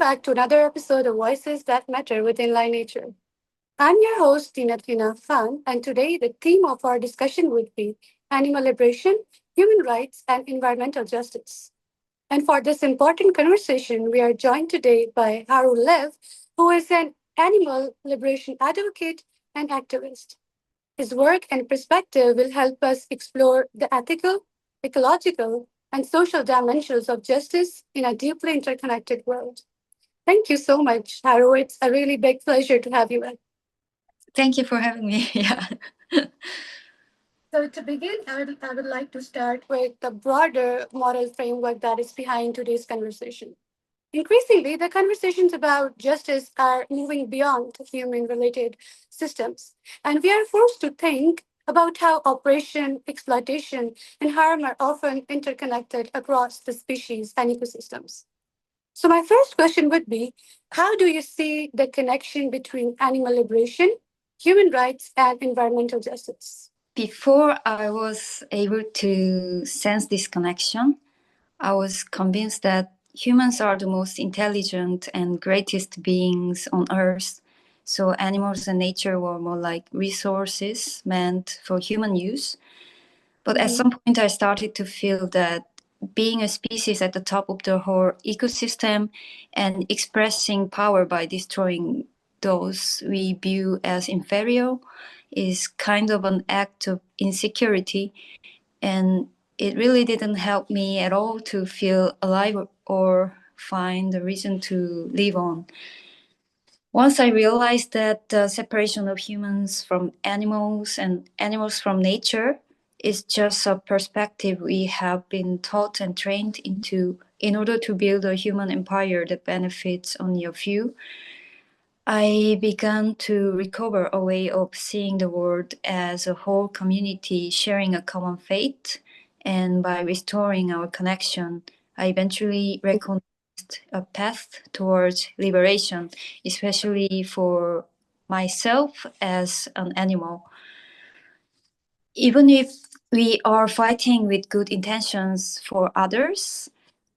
back to another episode of Voices That Matter with EnliNature. I'm your host, Teenat Ghina Khan, and today the theme of our discussion would be animal liberation, human rights, and environmental justice. And for this important conversation, we are joined today by Haru Lev, who is an animal liberation advocate and activist. His work and perspective will help us explore the ethical, ecological, and social dimensions of justice in a deeply interconnected world. Thank you so much, Haru. It's a really big pleasure to have you back. Thank you for having me. Yeah. So, to begin, I would like to start with the broader moral framework that is behind today's conversation. Increasingly, the conversations about justice are moving beyond human related systems, and we are forced to think about how oppression, exploitation, and harm are often interconnected across the species and ecosystems. So, my first question would be, how do you see the connection between animal liberation, human rights, and environmental justice? Before I was able to sense this connection, I was convinced that humans are the most intelligent and greatest beings on Earth. So animals and nature were more like resources meant for human use. But at some point, I started to feel that being a species at the top of the whole ecosystem and expressing power by destroying those we view as inferior is kind of an act of insecurity. And it really didn't help me at all to feel alive or find a reason to live on. Once I realized that the separation of humans from animals and animals from nature is just a perspective we have been taught and trained into in order to build a human empire that benefits only a few, I began to recover a way of seeing the world as a whole community sharing a common fate. And by restoring our connection, I eventually recognized a path towards liberation, especially for myself as an animal. Even if we are fighting with good intentions for others,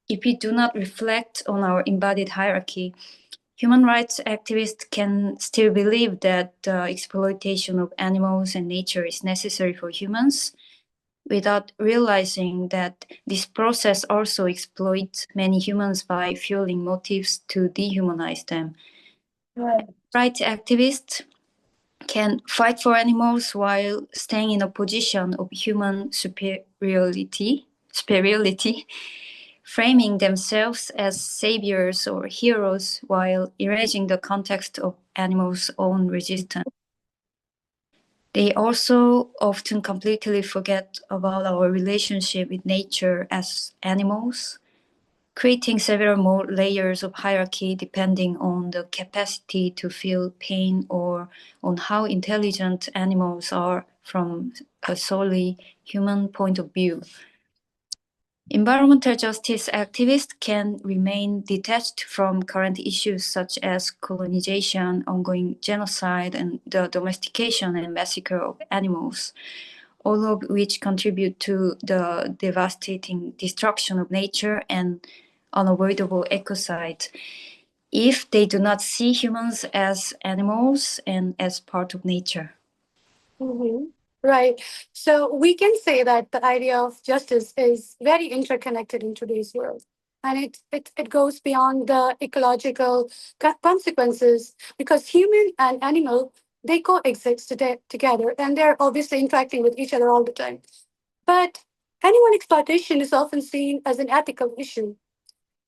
if we do not reflect on our embodied hierarchy, human rights activists can still believe that the exploitation of animals and nature is necessary for humans without realizing that this process also exploits many humans by fueling motives to dehumanize them. Right. Rights activists can fight for animals while staying in a position of human superiority, framing themselves as saviors or heroes while erasing the context of animals' own resistance. They also often completely forget about our relationship with nature as animals, creating several more layers of hierarchy depending on the capacity to feel pain or on how intelligent animals are from a solely human point of view. Environmental justice activists can remain detached from current issues such as colonization, ongoing genocide, and the domestication and massacre of animals, all of which contribute to the devastating destruction of nature and unavoidable ecocide, if they do not see humans as animals and as part of nature. Mhm. Right. So we can say that the idea of justice is very interconnected in today's world. And it goes beyond the ecological consequences because human and animal, they coexist together and they're obviously interacting with each other all the time. But animal exploitation is often seen as an ethical issue,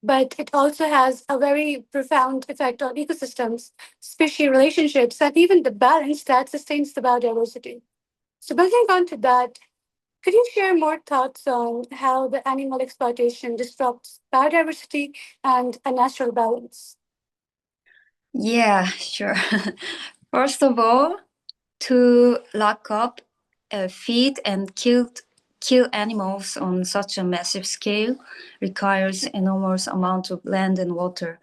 but it also has a very profound effect on ecosystems, species relationships, and even the balance that sustains the biodiversity. So, building on to that, could you share more thoughts on how the animal exploitation disrupts biodiversity and a natural balance? Yeah, sure. First of all, to lock up, feed, and kill animals on such a massive scale requires enormous amount of land and water.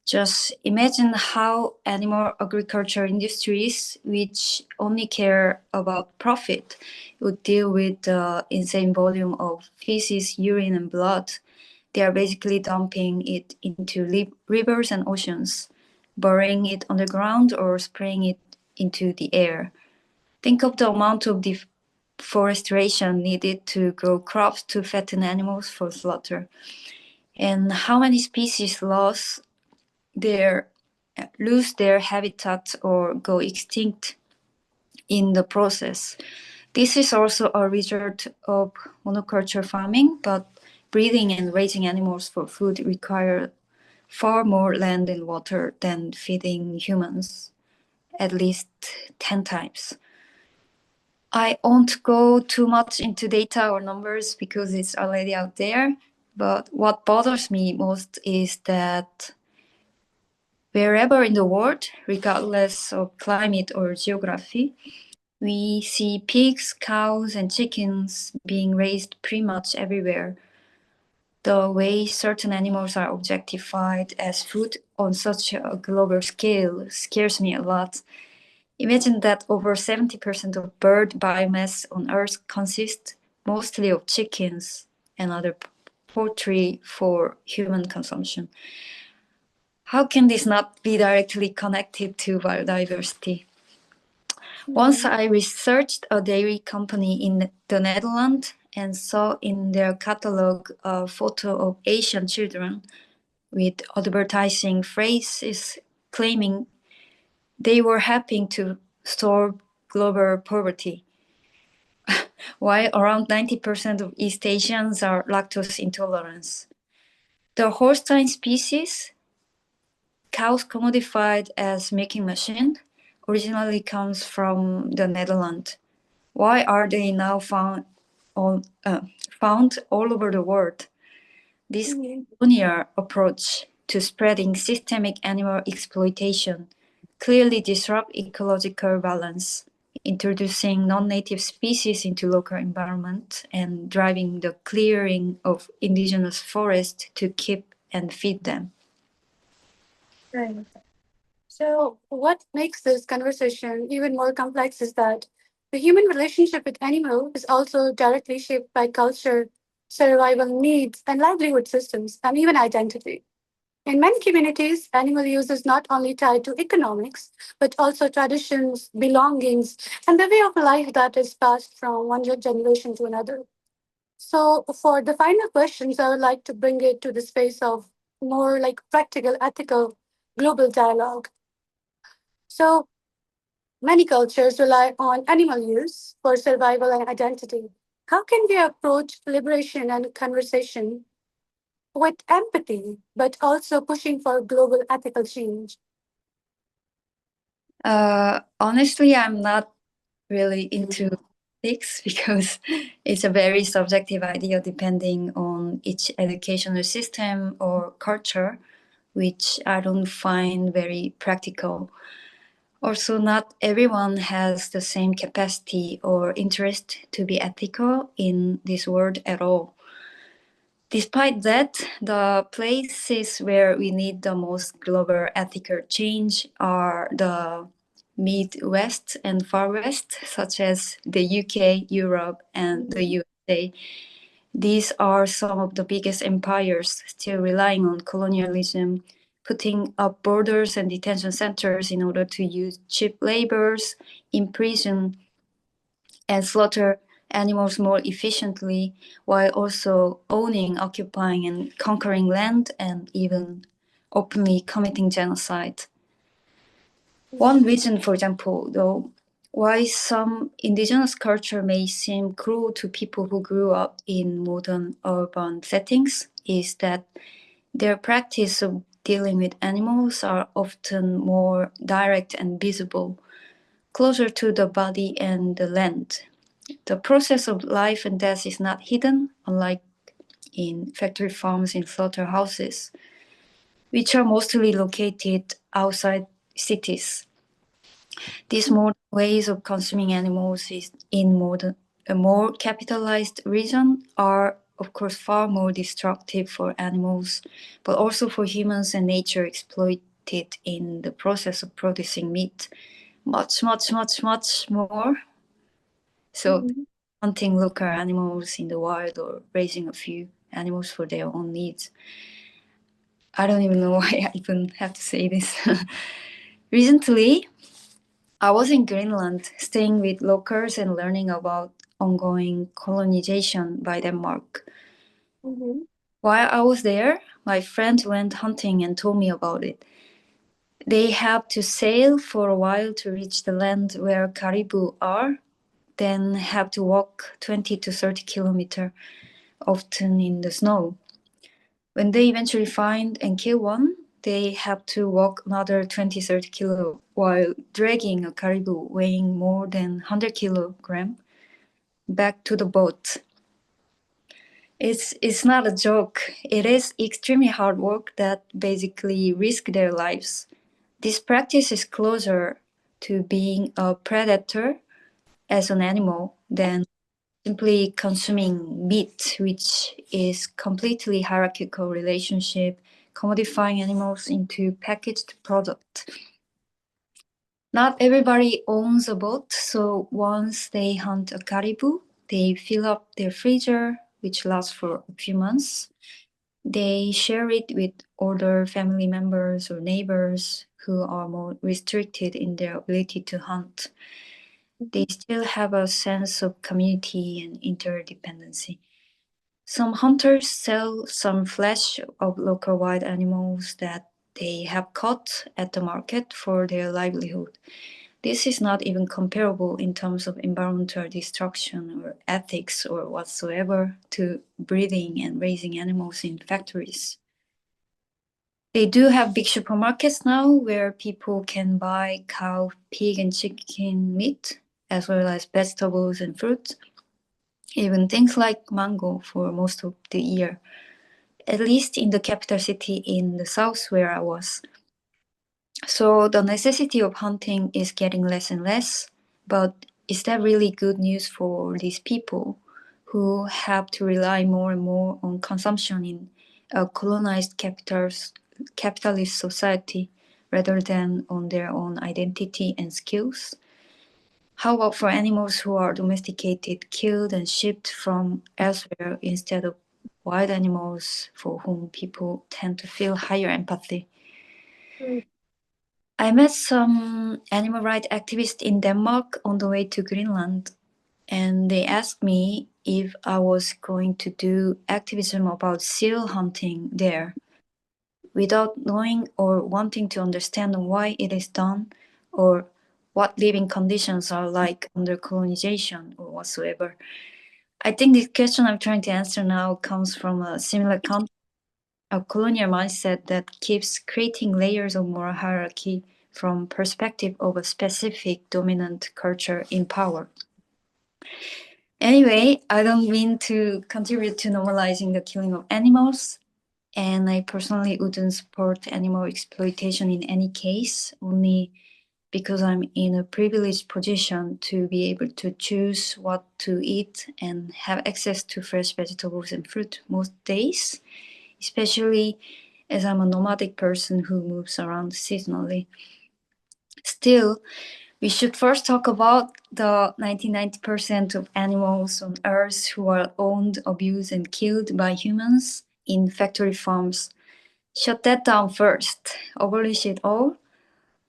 Just imagine how animal agriculture industries, which only care about profit, would deal with the insane volume of feces, urine, and blood They are basically dumping it into rivers and oceans, burying it underground or spraying it into the air. Think of the amount of deforestation needed to grow crops to fatten animals for slaughter, and how many species lose their habitat or go extinct in the process. This is also a result of monoculture farming, but breeding and raising animals for food require far more land and water than feeding humans, at least 10 times. I won't go too much into data or numbers because it's already out there, but what bothers me most is that wherever in the world, regardless of climate or geography, we see pigs, cows, and chickens being raised pretty much everywhere. The way certain animals are objectified as food on such a global scale scares me a lot. Imagine that over 70% of bird biomass on Earth consists mostly of chickens and other poultry for human consumption. How can this not be directly connected to biodiversity? Once I researched a dairy company in the Netherlands and saw in their catalog a photo of Asian children with advertising phrases claiming they were helping to solve global poverty, while around 90% of East Asians are lactose intolerant. The Holstein species, cows commodified as milking machine, originally comes from the Netherlands. Why are they now found all over the world? This colonial approach to spreading systemic animal exploitation clearly disrupts ecological balance, introducing non-native species into local environment and driving the clearing of indigenous forests to keep and feed them. Right. So, what makes this conversation even more complex is that the human relationship with animals is also directly shaped by culture, survival needs, and livelihood systems, and even identity. In many communities, animal use is not only tied to economics, but also traditions, belongings, and the way of life that is passed from one generation to another. So, for the final questions, I would like to bring it to the space of more like practical, ethical, global dialogue. So, many cultures rely on animal use for survival and identity. How can we approach liberation and conversation with empathy, but also pushing for global ethical change? Honestly, I'm not really into ethics because it's a very subjective idea depending on each educational system or culture, which I don't find very practical. Also, not everyone has the same capacity or interest to be ethical in this world at all. Despite that, the places where we need the most global ethical change are the Midwest and Far West, such as the UK, Europe, and the USA. These are some of the biggest empires still relying on colonialism, putting up borders and detention centers in order to use cheap labors, imprison, and slaughter animals more efficiently, while also owning, occupying, and conquering land and even openly committing genocide. One reason, for example, though, why some indigenous culture may seem cruel to people who grew up in modern urban settings is that their practice of dealing with animals are often more direct and visible, closer to the body and the land. The process of life and death is not hidden, unlike in factory farms and slaughterhouses, which are mostly located outside cities. These modern ways of consuming animals in a more capitalized region are, of course, far more destructive for animals, but also for humans and nature exploited in the process of producing meat. Much, much, much, much more. So hunting local animals in the wild or raising a few. animals for their own needs. I don't even know why I even have to say this. Recently, I was in Greenland, staying with locals and learning about ongoing colonization by Denmark. Mm-hmm. While I was there, my friend went hunting and told me about it. They have to sail for a while to reach the land where caribou are, then have to walk 20 to 30 kilometers, often in the snow. When they eventually find and kill one, they have to walk another 20 30 kilo while dragging a caribou weighing more than 100 kilogram back to the boat. It's not a joke. It is extremely hard work that basically risk their lives. This practice is closer to being a predator as an animal than simply consuming meat, which is completely hierarchical relationship, commodifying animals into packaged product. Not everybody owns a boat, so once they hunt a caribou, they fill up their freezer, which lasts for a few months. They share it with older family members or neighbors who are more restricted in their ability to hunt. They still have a sense of community and interdependency. Some hunters sell some flesh of local wild animals that they have caught at the market for their livelihood. This is not even comparable in terms of environmental destruction or ethics or whatsoever to breeding and raising animals in factories. They do have big supermarkets now where people can buy cow, pig, and chicken meat, as well as vegetables and fruits, even things like mango for most of the year, at least in the capital city in the south where I was. So the necessity of hunting is getting less and less, but is that really good news for these people who have to rely more and more on consumption in a colonized capitalist society rather than on their own identity and skills? How about for animals who are domesticated, killed, and shipped from elsewhere instead of wild animals for whom people tend to feel higher empathy? Mm. I met some animal rights activists in Denmark on the way to Greenland, and they asked me if I was going to do activism about seal hunting there without knowing or wanting to understand why it is done or what living conditions are like under colonization or whatsoever. I think the question I'm trying to answer now comes from a similar context, a colonial mindset that keeps creating layers of moral hierarchy from perspective of a specific dominant culture in power. Anyway, I don't mean to contribute to normalizing the killing of animals, and I personally wouldn't support animal exploitation in any case, only because I'm in a privileged position to be able to choose what to eat and have access to fresh vegetables and fruit most days, especially as I'm a nomadic person who moves around seasonally. Still, we should first talk about the 99% of animals on Earth who are owned, abused, and killed by humans in factory farms. Shut that down first. Abolish it all.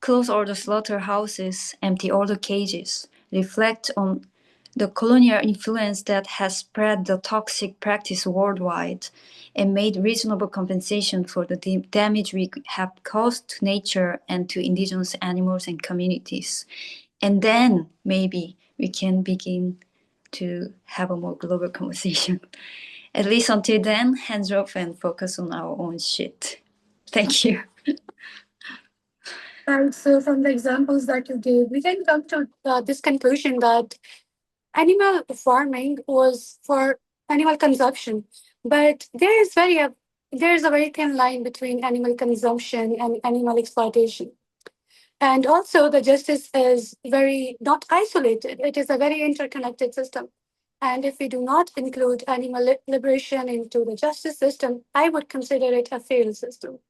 Close all the slaughterhouses, empty all the cages. Reflect on the colonial influence that has spread the toxic practice worldwide and made reasonable compensation for the damage we have caused to nature and to indigenous animals and communities. And then maybe we can begin to have a more global conversation. At least until then, hands off and focus on our own shit. Thank you. And so, from the examples that you gave, we can come to this conclusion that animal farming was for animal consumption, but there is a very thin line between animal consumption and animal exploitation. And also, the justice is very not isolated; it is a very interconnected system. And if we do not include animal liberation into the justice system, I would consider it a failed system.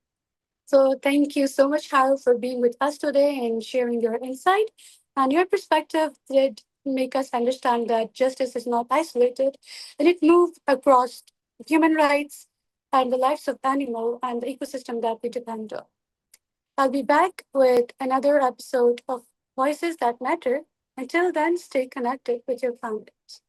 So thank you so much, Haru, for being with us today and sharing your insight. And your perspective did make us understand that justice is not isolated and it moved across human rights, and the lives of animal and the ecosystem that we depend on. I'll be back with another episode of Voices That Matter. Until then, stay connected with your founders.